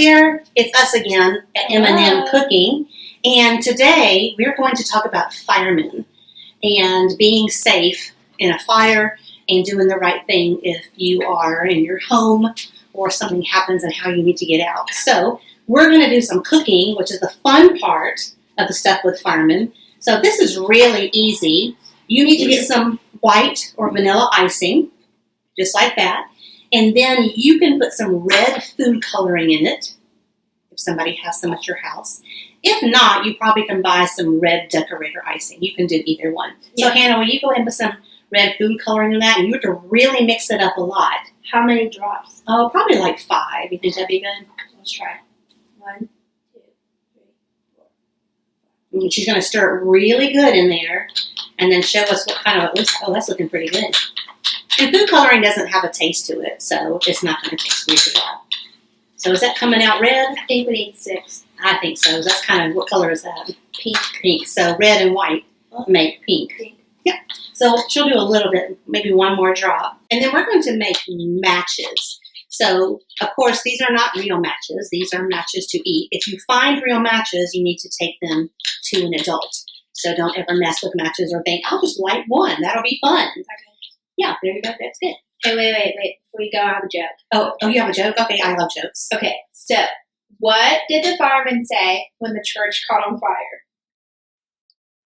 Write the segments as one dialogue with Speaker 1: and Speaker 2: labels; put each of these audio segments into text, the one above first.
Speaker 1: there. It's us again at M&M Cooking. And today we're going to talk about firemen and being safe in a fire and doing the right thing if you are in your home or something happens and how you need to get out. So we're going to do some cooking, which is the fun part of the stuff with firemen. So this is really easy. You need to get some white or vanilla icing, just like that. And then you can put some red food coloring in it, if somebody has some at your house. If not, you probably can buy some red decorator icing. You can do either one. So Hannah, will you go ahead and put some red food coloring in that? And you have to really mix it up a lot.
Speaker 2: How many drops?
Speaker 1: Oh, probably like 5. You think that'd be good?
Speaker 2: Let's try. 1, 2, 3, 4.
Speaker 1: And she's going to stir it really good in there and then show us what kind of it looks like. Oh, that's looking pretty good. And food coloring doesn't have a taste to it, so it's not going to taste weird at all. So is that coming out red?
Speaker 2: I think we need 6.
Speaker 1: I think so. That's kind of, what color is that?
Speaker 2: Pink.
Speaker 1: Pink. So red and white make pink. Yeah. So she'll do a little bit, maybe 1 more drop. And then we're going to make matches. So, of course, these are not real matches. These are matches to eat. If you find real matches, you need to take them to an adult. So don't ever mess with matches or think, I'll just light one. That'll be fun. Okay. Yeah, there you go. That's good.
Speaker 2: Hey, wait. Before you go, I have a joke.
Speaker 1: Oh, you have a joke? Okay, I love jokes.
Speaker 2: Okay, so what did the fireman say when the church caught on fire?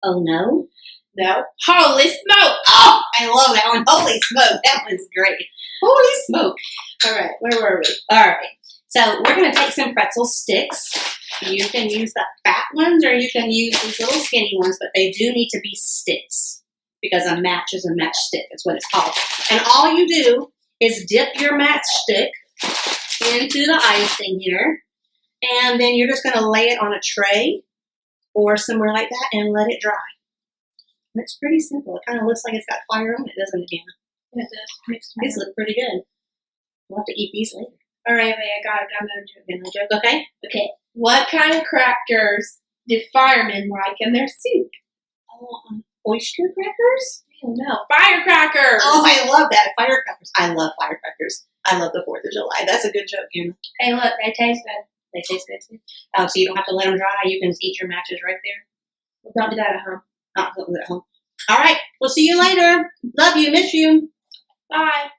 Speaker 1: Oh, no?
Speaker 2: No. Holy smoke!
Speaker 1: Oh, I love that one. Holy smoke. That one's great. Holy smoke.
Speaker 2: All right, where were we?
Speaker 1: All right. So we're going to take some pretzel sticks. You can use the fat ones or you can use these little skinny ones, but they do need to be sticks because a match is a matchstick. That's what it's called. And all you do is dip your matchstick into the icing here, and then you're just going to lay it on a tray or somewhere like that and let it dry. And it's pretty simple. It kind of looks like it's got fire on it, doesn't it, Hannah?
Speaker 2: Yeah, it does.
Speaker 1: These look pretty good. We'll have to eat these later.
Speaker 2: All right, I got another joke.
Speaker 1: Another joke, okay?
Speaker 2: Okay. What kind of crackers do firemen like in their soup?
Speaker 1: Oyster crackers?
Speaker 2: I don't know. Firecrackers!
Speaker 1: Oh, I love that. Firecrackers. I love firecrackers. I love the 4th of July. That's a good joke, Hannah.
Speaker 2: Hey, look, they taste good.
Speaker 1: They taste good, too. Oh, so you don't have to let them dry. You can just eat your matches right there.
Speaker 2: Well, don't do that at home.
Speaker 1: Not at home. All right. We'll see you later. Love you. Miss you.
Speaker 2: Bye.